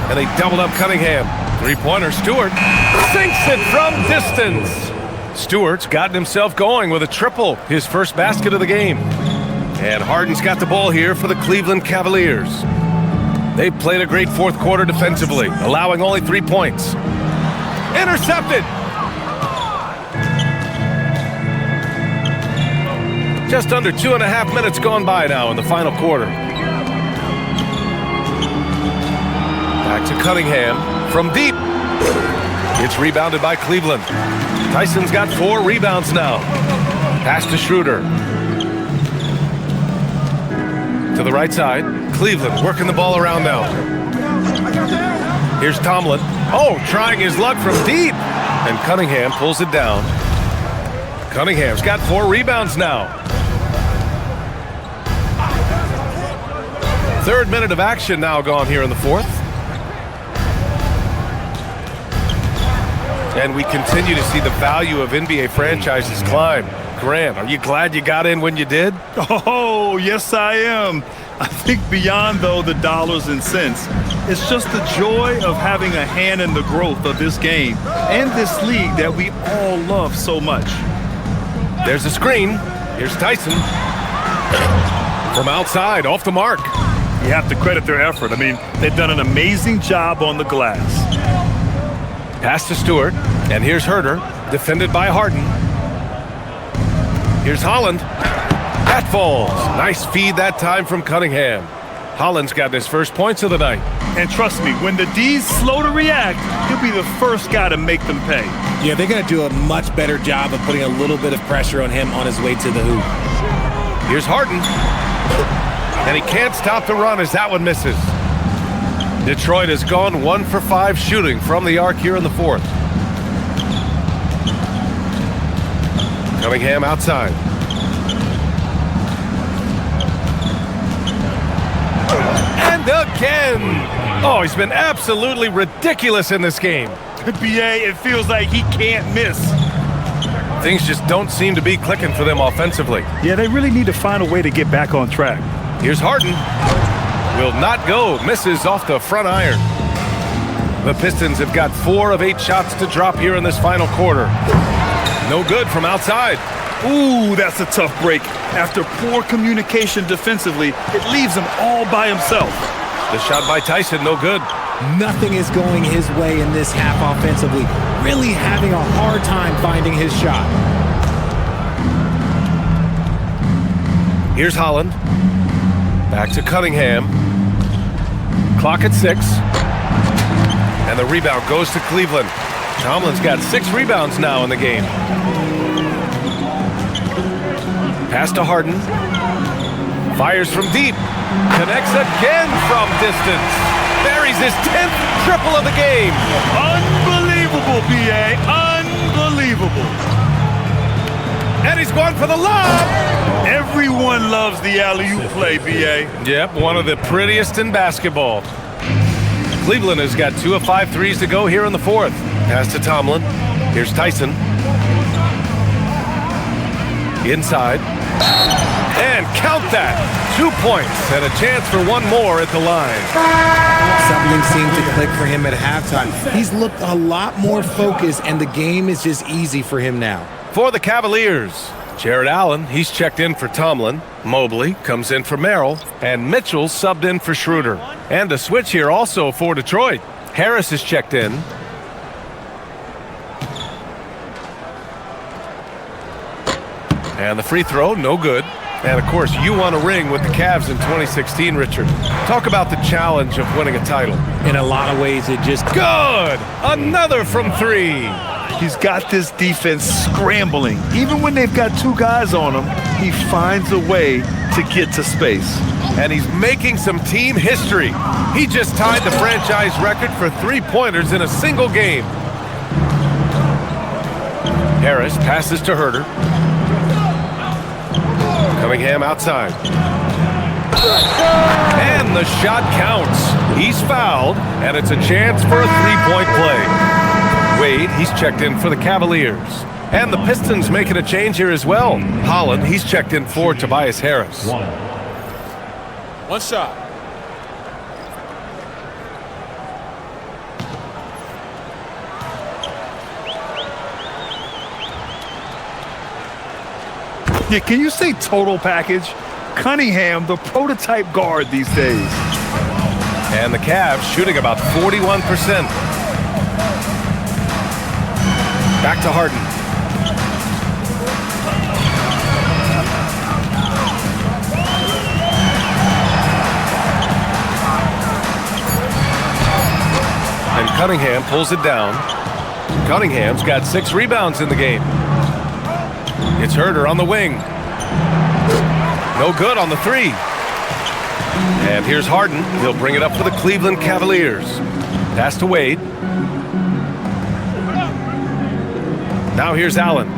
And they doubled up Cunningham. 3-pointer, Stewart sinks it from distance. Stewart's gotten himself going with a triple, his first basket of the game. And Harden's got the ball here for the Cleveland Cavaliers. They've played a great fourth quarter defensively, allowing only 3 points. Intercepted! Just under 2.5 minutes gone by now in the final quarter. Back to Cunningham from deep. It's rebounded by Cleveland. Tyson's got 4 rebounds now. Pass to Schroeder. To the right side. Cleveland working the ball around now. Here's Tomlin. Oh, trying his luck from deep. And Cunningham pulls it down. Cunningham's got 4 rebounds now. 3rd minute of action now gone here in the fourth. And we continue to see the value of NBA franchises climb. Grant, are you glad you got in when you did? Oh, yes, I am. I think beyond, though, the dollars and cents, it's just the joy of having a hand in the growth of this game and this league that we all love so much. There's a screen. Here's Tyson. From outside, off the mark. You have to credit their effort. I mean, they've done an amazing job on the glass. Pass to Stewart, and here's Herter, defended by Harden. Here's Holland. That falls. Nice feed that time from Cunningham. Holland's got his first points of the night. And trust me, when the D's slow to react, he'll be the first guy to make them pay. Yeah, they're going to do a much better job of putting a little bit of pressure on him on his way to the hoop. Here's Harden. And he can't stop the run as that one misses. Detroit has gone 1 for 5 shooting from the arc here in the fourth. Cunningham outside. And again! Oh, he's been absolutely ridiculous in this game. BA, it feels like he can't miss. Things just don't seem to be clicking for them offensively. Yeah, they really need to find a way to get back on track. Here's Harden. Will not go. Misses off the front iron. The Pistons have got 4 of 8 shots to drop here in this final quarter. No good from outside. Ooh, that's a tough break. After poor communication defensively, it leaves him all by himself. The shot by Tyson, no good. Nothing is going his way in this half offensively. Really having a hard time finding his shot. Here's Holland. Back to Cunningham. Clock at 6. And the rebound goes to Cleveland. Tomlin's got 6 rebounds now in the game. Pass to Harden. Fires from deep. Connects again from distance. Buries his 10th triple of the game. Unbelievable, BA. Unbelievable. And he's going for the lob. Everyone loves the alley-oop play, BA. Yep, one of the prettiest in basketball. Cleveland has got 2 of 5 threes to go here in the fourth. Pass to Tomlin. Here's Tyson. Inside. count that. 2 points and a chance for one more at the line. Something seemed to click for him at halftime. He's looked a lot more focused, and the game is just easy for him now. For the Cavaliers, Jared Allen, he's checked in for Tomlin. Mobley comes in for Merrill. And Mitchell subbed in for Schroeder. And a switch here also for Detroit. Harris is checked in. And the free throw, no good. And, of course, you won a ring with the Cavs in 2016, Richard. Talk about the challenge of winning a title. In a lot of ways, it just... Good! Another from three. He's got this defense scrambling. Even when they've got two guys on him, he finds a way to get to space. And he's making some team history. He just tied the franchise record for three-pointers in a single game. Harris passes to Herter. Cunningham outside. And the shot counts. He's fouled, and it's a chance for a three-point play. Wade, he's checked in for the Cavaliers. And the Pistons making a change here as well. Holland, he's checked in for Tobias Harris. One shot. Yeah, can you say total package? Cunningham, the prototype guard these days. And the Cavs shooting about 41%. Back to Harden. And Cunningham pulls it down. Cunningham's got 6 rebounds in the game. It's Herter on the wing. No good on the three. And here's Harden. He'll bring it up for the Cleveland Cavaliers. Pass to Wade. Now here's Allen.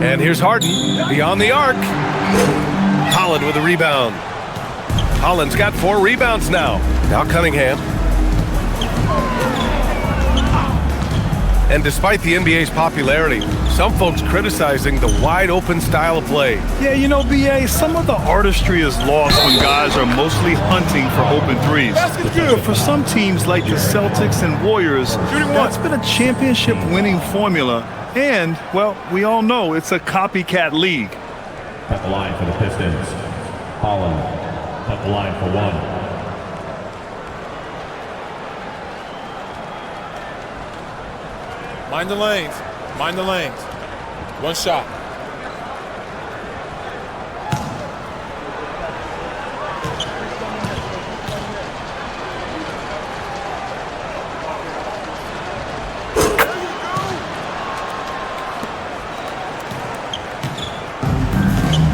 And here's Harden beyond the arc. Holland with a rebound. Holland's got 4 rebounds now. Now Cunningham. And despite the NBA's popularity, some folks criticizing the wide-open style of play. Yeah, you know, B.A., some of the artistry is lost when guys are mostly hunting for open threes. But for some teams like the Celtics and Warriors, that's been a championship-winning formula. And, well, we all know it's a copycat league. At the line for the Pistons, Holland. At the line for one. Mind the lanes. Mind the lanes. One shot.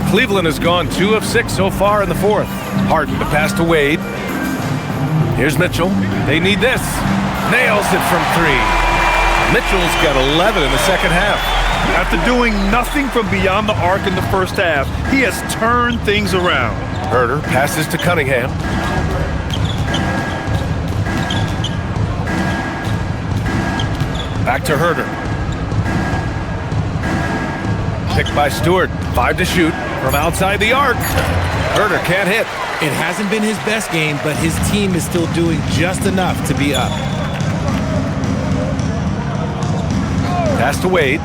Cleveland has gone 2 of 6 so far in the fourth. Harden to pass to Wade. Here's Mitchell. They need this. Nails it from 3. Mitchell's got 11 in the second half. After doing nothing from beyond the arc in the first half, he has turned things around. Herter passes to Cunningham. Back to Herter. Picked by Stewart. 5 to shoot from outside the arc. Herter can't hit. It hasn't been his best game, but his team is still doing just enough to be up. Pass to Wade.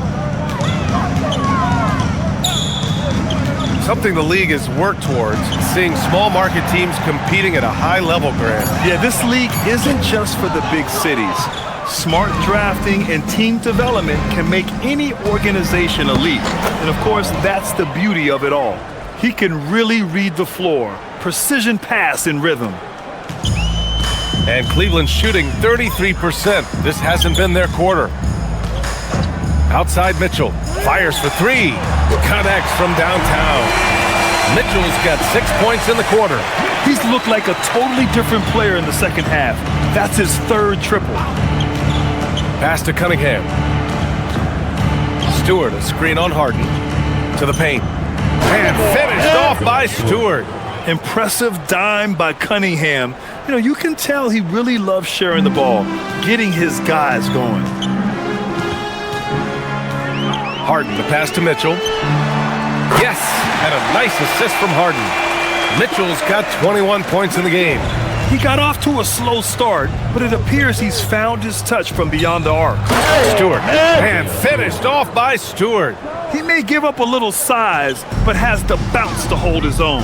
Something the league has worked towards, seeing small market teams competing at a high level, Grant. Yeah, this league isn't just for the big cities. Smart drafting and team development can make any organization elite. And of course, that's the beauty of it all. He can really read the floor. Precision pass in rhythm. And Cleveland's shooting 33%. This hasn't been their quarter. Outside Mitchell. Fires for 3. Connects from downtown. Mitchell's got 6 points in the quarter. He's looked like a totally different player in the second half. That's his 3rd triple. Pass to Cunningham. Stewart, a screen on Harden. To the paint. And finished off by Stewart. Impressive dime by Cunningham. You know, you can tell he really loves sharing the ball, getting his guys going. Harden, the pass to Mitchell. Yes! And a nice assist from Harden. Mitchell's got 21 points in the game. He got off to a slow start, but it appears he's found his touch from beyond the arc. Stewart, and finished off by Stewart. He may give up a little size, but has the bounce to hold his own.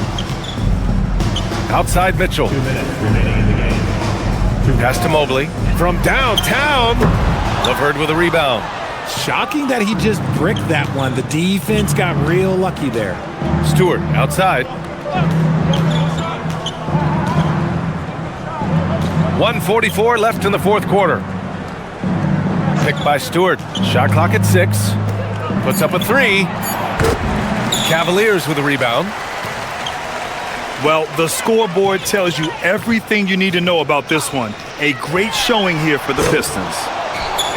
Outside Mitchell. 2 minutes remaining in the game. Pass to Mobley. From downtown. LeVert with a rebound. Shocking that he just bricked that one. The defense got real lucky there. Stewart outside. 1:44 left in the fourth quarter. Picked by Stewart. Shot clock at 6. Puts up a 3. Cavaliers with a rebound. Well, the scoreboard tells you everything you need to know about this one. A great showing here for the Pistons.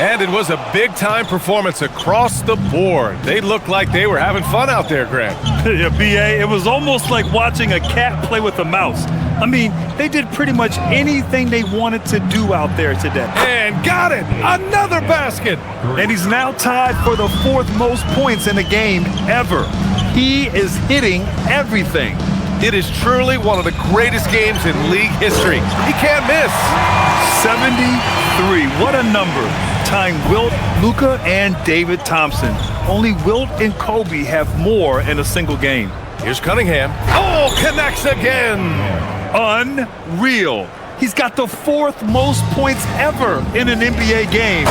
And it was a big-time performance across the board. They looked like they were having fun out there, Grant. Yeah, B.A., it was almost like watching a cat play with a mouse. I mean, they did pretty much anything they wanted to do out there today. And got it! Another basket! And he's now tied for the 4th most points in a game ever. He is hitting everything. It is truly one of the greatest games in league history. He can't miss. 73. What a number. Tying Wilt, Luka, and David Thompson. Only Wilt and Kobe have more in a single game. Here's Cunningham. Oh, connects again. Unreal. He's got the 4th most points ever in an NBA game.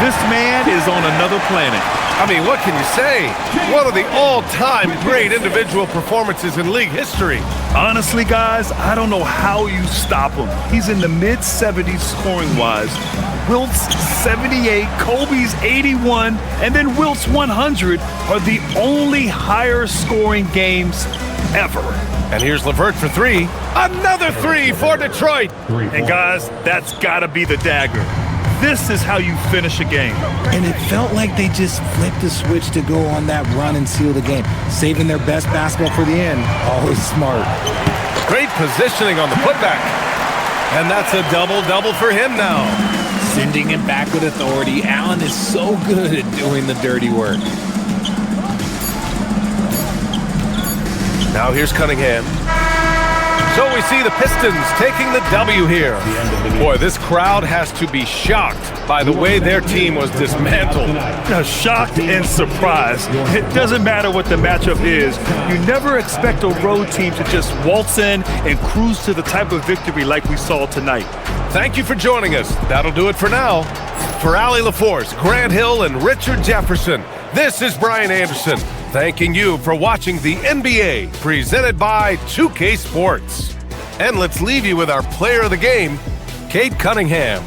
This man is on another planet. I mean, what can you say? One of the all-time great individual performances in league history. Honestly, guys, I don't know how you stop him. He's in the mid-70s scoring-wise. Wilt's 78, Kobe's 81, and then Wilt's 100 are the only higher-scoring games ever. And here's LeVert for 3. Another 3 for Detroit. And guys, that's got to be the dagger. This is how you finish a game. And it felt like they just flipped the switch to go on that run and seal the game, saving their best basketball for the end. Always smart. Great positioning on the putback. And that's a double-double for him now. Sending him back with authority. Allen is so good at doing the dirty work. Now here's Cunningham. So we see the Pistons taking the W here. Boy, this crowd has to be shocked by the way their team was dismantled. Shocked and surprised. It doesn't matter what the matchup is. You never expect a road team to just waltz in and cruise to the type of victory like we saw tonight. Thank you for joining us. That'll do it for now. For Allie LaForce, Grant Hill, and Richard Jefferson, this is Brian Anderson, thanking you for watching the NBA, presented by 2K Sports. And let's leave you with our player of the game, Cade Cunningham.